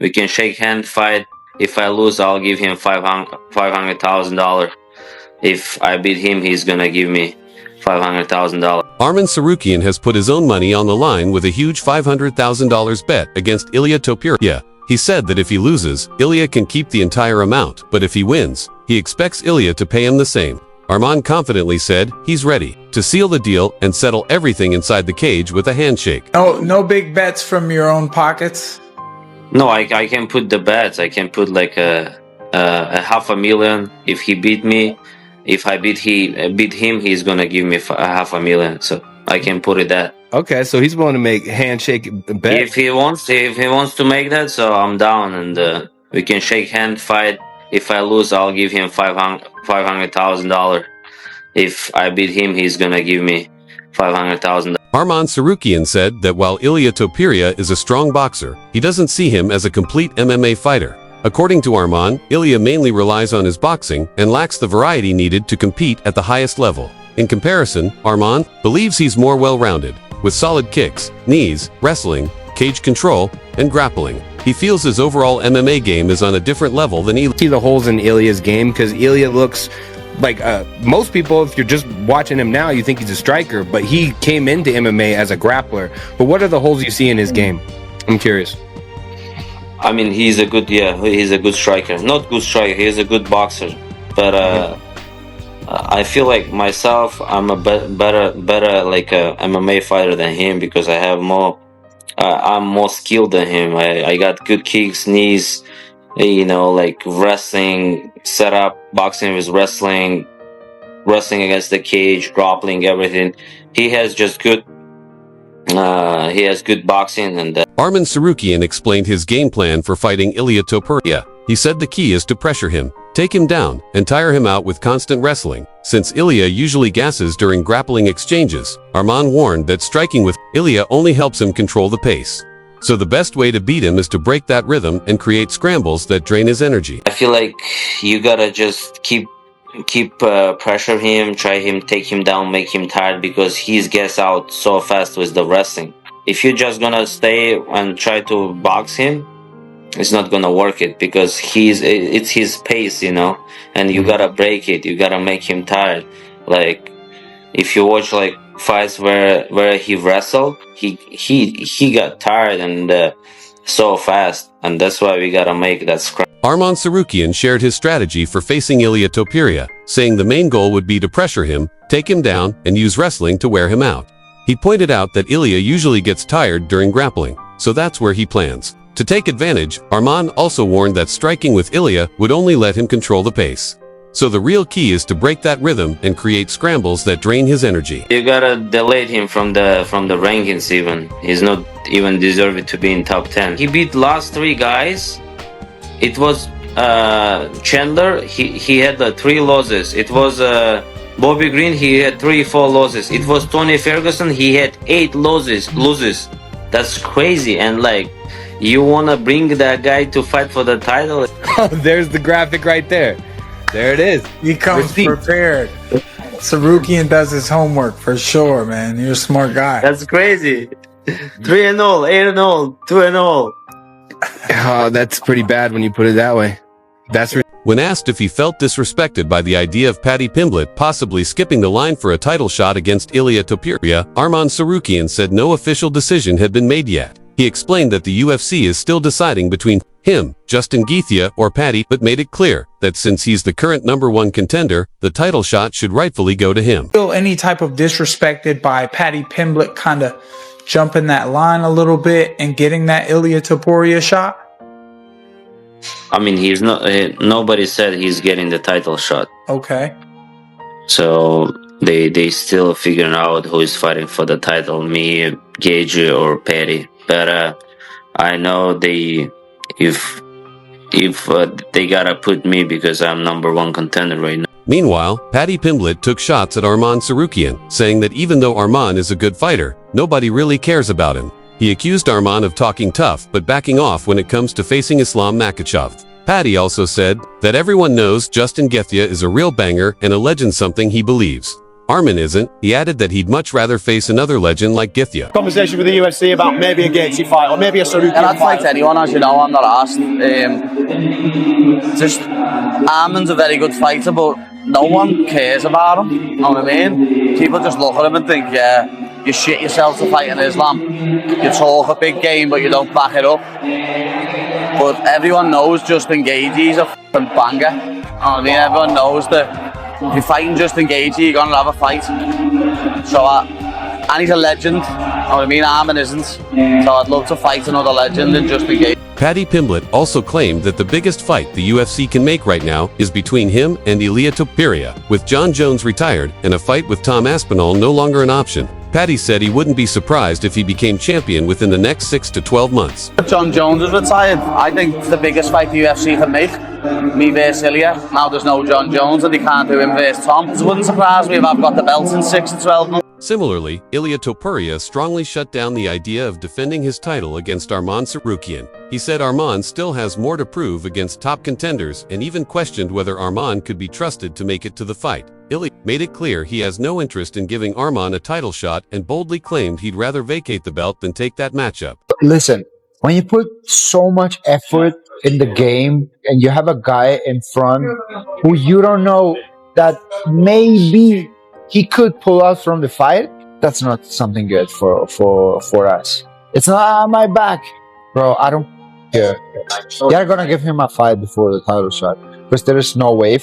We can shake hand, fight. If I lose, I'll give him $500,000. If I beat him, he's gonna give me $500,000. Arman Tsarukyan has put his own money on the line with a huge $500,000 bet against Ilia Topuria. He said that if he loses, Ilia can keep the entire amount, but if he wins, he expects Ilia to pay him the same. Arman confidently said he's ready to seal the deal and settle everything inside the cage with a handshake. Oh, no big bets from your own pockets? No, I can put the bets. I can put like a $500,000 if he beat me. If I beat him, he's gonna give me $500,000. So I can put it that. Okay, so he's willing to make handshake bets. If he wants to make that, so I'm down, and we can shake hand, fight. If I lose, I'll give him $500,000. If I beat him, he's gonna give me $500,000. Arman Tsarukyan said that while Ilia Topuria is a strong boxer, he doesn't see him as a complete MMA fighter. According to Arman, Ilia mainly relies on his boxing and lacks the variety needed to compete at the highest level. In comparison, Arman believes he's more well-rounded, with solid kicks, knees, wrestling, cage control, and grappling. He feels his overall MMA game is on a different level than Ilia. See the holes in Ilia's game, because Ilia looks like most people, if you're just watching him now, you think he's a striker, but he came into MMA as a grappler. But what are the holes you see in his game? I'm curious. I mean, he's a good striker. Not good striker, he's a good boxer. But I feel like myself, I'm a better like a MMA fighter than him, because I have more. I'm more skilled than him. I got good kicks, knees, like wrestling setup. Boxing is wrestling against the cage, grappling, everything. He has just good. He has good boxing and. Arman Tsarukyan explained his game plan for fighting Ilia Topuria. He said the key is to pressure him, take him down, and tire him out with constant wrestling. Since Ilia usually gasses during grappling exchanges, Arman warned that striking with Ilia only helps him control the pace. So the best way to beat him is to break that rhythm and create scrambles that drain his energy. I feel like you gotta just keep pressure him, take him down, make him tired, because he's gas out so fast with the wrestling. If you're just gonna stay and try to box him, it's not gonna work it, because it's his pace, and you gotta break it. You gotta make him tired. Like if you watch like fights where he wrestled, he got tired and so fast, and that's why we gotta make that scrap. Arman Tsarukyan shared his strategy for facing Ilia Topuria, saying the main goal would be to pressure him, take him down, and use wrestling to wear him out. He pointed out that Ilia usually gets tired during grappling, so that's where he plans to take advantage. Arman also warned that striking with Ilia would only let him control the pace. So the real key is to break that rhythm and create scrambles that drain his energy. You gotta delete him from the rankings even. He's not even deserved to be in top 10. He beat last 3 guys. It was Chandler, he had 3 losses. It was Bobby Green, he had 4 losses. It was Tony Ferguson, he had 8 losses. That's crazy. And like, you wanna bring that guy to fight for the title? Oh, there's the graphic right there. There it is. He comes prepared. Tsarukyan does his homework for sure, man. You're a smart guy. That's crazy. 3-0, 8-0, 2-0. Oh, that's pretty bad when you put it that way. When asked if he felt disrespected by the idea of Paddy Pimblett possibly skipping the line for a title shot against Ilia Topuria, Arman Tsarukyan said no official decision had been made yet. He explained that the UFC is still deciding between him, Justin Gaethje, or Paddy, but made it clear that since he's the current #1 contender, the title shot should rightfully go to him. Feel any type of disrespected by Paddy Pimblett kind of jumping that line a little bit and getting that Ilia Topuria shot? I mean, he's not. Nobody said he's getting the title shot. Okay. So they still figuring out who is fighting for the title, me, Gaethje, or Paddy. But I know if they gotta put me, because I'm #1 contender right now. Meanwhile, Paddy Pimblett took shots at Arman Tsarukyan, saying that even though Arman is a good fighter, nobody really cares about him. He accused Arman of talking tough but backing off when it comes to facing Islammakhachev. Paddy also said that everyone knows Justin Gaethje is a real banger and a legend, something he believes. Arman isn't. He added that he'd much rather face another legend like Githya. Conversation with the UFC about maybe a Gaethje fight or maybe a Tsarukyan And I'd fight. fight anyone, as you know, I'm not asked. Just Arman's a very good fighter, but no one cares about him. You know what I mean? People just look at him and think, yeah, you shit yourself to fight in Islam. You talk a big game, but you don't back it up. But everyone knows Justin Gaethje's a f***ing banger. You know what I mean? Everyone knows that if you're fighting Justin Gaethje, you're gonna have a fight. So, and he's a legend. You know what I mean? Arman isn't. So I'd love to fight another legend than Justin Gaethje. Paddy Pimblett also claimed that the biggest fight the UFC can make right now is between him and Ilia Topuria, with John Jones retired and a fight with Tom Aspinall no longer an option. Paddy said he wouldn't be surprised if he became champion within the next 6 to 12 months. John Jones is retired. I think it's the biggest fight the UFC can make. Me versus Ilia. Now there's no John Jones and they can't do him versus Tom. It wouldn't surprise me if I've got the belt in 6 to 12 months. Similarly, Ilia Topuria strongly shut down the idea of defending his title against Arman Tsarukyan. He said Arman still has more to prove against top contenders and even questioned whether Arman could be trusted to make it to the fight. Ilia made it clear he has no interest in giving Arman a title shot and boldly claimed he'd rather vacate the belt than take that matchup. Listen, when you put so much effort in the game and you have a guy in front who you don't know that maybe he could pull out from the fight, that's not something good for us. It's not on my back. Bro, I don't care. They're gonna give him a fight before the title shot because there is no way.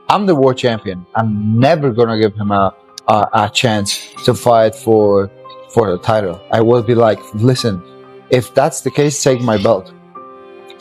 I'm the world champion. I'm never gonna give him a chance to fight for the title. I will be like, listen, if that's the case, take my belt.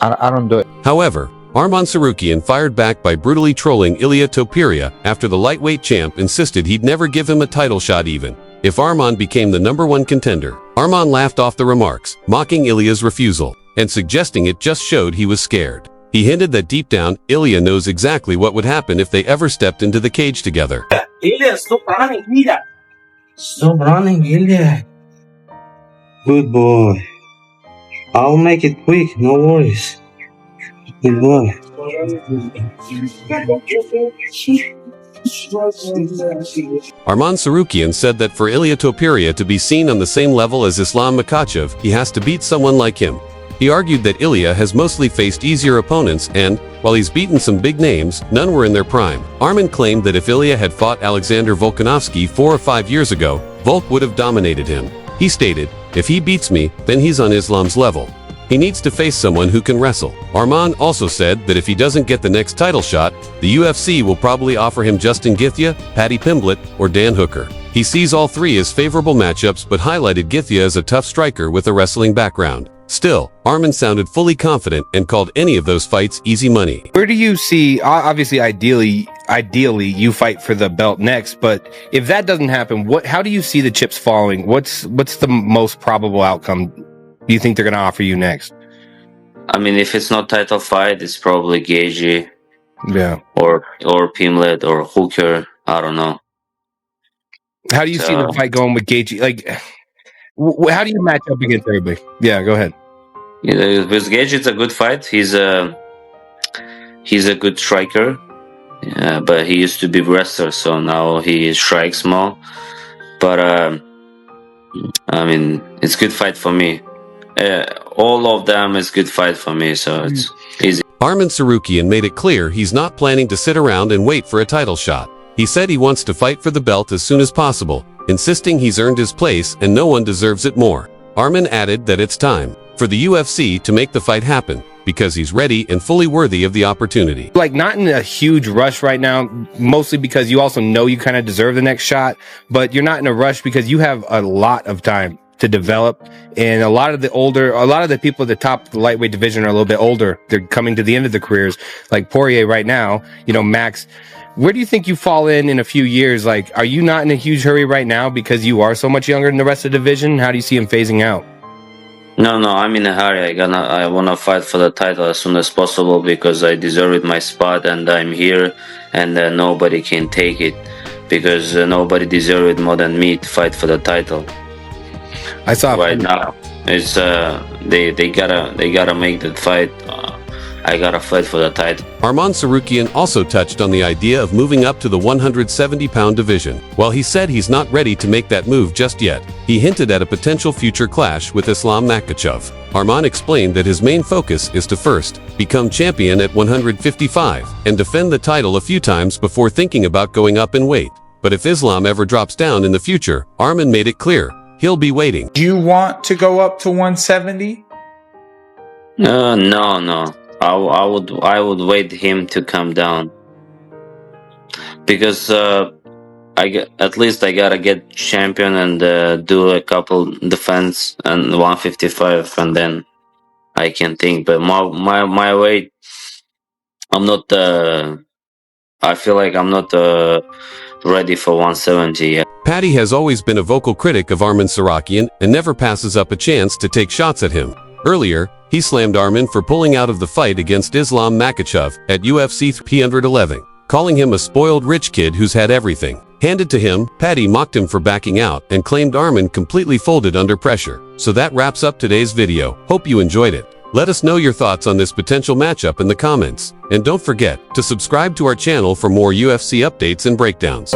I don't do it. However, Arman Tsarukyan fired back by brutally trolling Ilia Topuria after the lightweight champ insisted he'd never give him a title shot even if Arman became the #1 contender. Arman laughed off the remarks, mocking Ilia's refusal, and suggesting it just showed he was scared. He hinted that deep down, Ilia knows exactly what would happen if they ever stepped into the cage together. Ilia, stop running, Ilia! Stop running, Ilia! Good boy. I'll make it quick, no worries. Good boy. Arman Tsarukyan said that for Ilia Topuria to be seen on the same level as Islammakhachev, he has to beat someone like him. He argued that Ilia has mostly faced easier opponents and, while he's beaten some big names, none were in their prime. Arman claimed that if Ilia had fought Alexander Volkanovski 4 or 5 years ago, Volk would have dominated him. He stated, "If he beats me, then he's on Islam's level. He needs to face someone who can wrestle." Arman also said that if he doesn't get the next title shot, the UFC will probably offer him Justin Githya, Paddy Pimblett, or Dan Hooker. He sees all three as favorable matchups but highlighted Githya as a tough striker with a wrestling background. Still, Arman sounded fully confident and called any of those fights easy money. Where do you see, obviously, ideally, you fight for the belt next, but if that doesn't happen, how do you see the chips falling? What's the most probable outcome you think they're going to offer you next? I mean, if it's not title fight, it's probably Gaethje, Yeah, or Pimblett or Hooker. I don't know. how do you see the fight going with Gaethje? Like, how do you match up against everybody? Yeah, go ahead. You know, with Gaethje, it's a good fight. He's a good striker, but he used to be wrestler, so now he strikes more. But I mean, it's good fight for me. All of them is good fight for me, so it's easy. Arman Tsarukyan made it clear he's not planning to sit around and wait for a title shot. He said he wants to fight for the belt as soon as possible, insisting he's earned his place and no one deserves it more. Arman added that it's time for the UFC to make the fight happen, because he's ready and fully worthy of the opportunity. Like, not in a huge rush right now, mostly because you also know you kind of deserve the next shot, but you're not in a rush because you have a lot of time to develop. And a lot of the people at the top of the lightweight division are a little bit older. They're coming to the end of their careers, like Poirier right now, Max. Where do you think you fall in a few years? Like, are you not in a huge hurry right now because you are so much younger than the rest of the division? How do you see him phasing out? No, I'm in a hurry. I wanna fight for the title as soon as possible because I deserve my spot and I'm here, and nobody can take it because nobody deserves it more than me to fight for the title. I saw right now. It's they gotta make that fight I gotta fight for the title. Arman Tsarukyan also touched on the idea of moving up to the 170-pound division. While he said he's not ready to make that move just yet, he hinted at a potential future clash with Islammakhachev. Arman explained that his main focus is to first become champion at 155 and defend the title a few times before thinking about going up in weight. But if Islam ever drops down in the future, Arman made it clear he'll be waiting. Do you want to go up to 170? No. I would wait him to come down because at least I gotta get champion and do a couple defense and 155, and then I can think. But my weight, I'm not. I feel like I'm not ready for 170 yet. Paddy has always been a vocal critic of Arman Tsarukyan and never passes up a chance to take shots at him. Earlier, he slammed Arman for pulling out of the fight against Islammakhachev at UFC 311, calling him a spoiled rich kid who's had everything handed to him. Paddy mocked him for backing out and claimed Arman completely folded under pressure. So that wraps up today's video. Hope you enjoyed it. Let us know your thoughts on this potential matchup in the comments. And don't forget to subscribe to our channel for more UFC updates and breakdowns.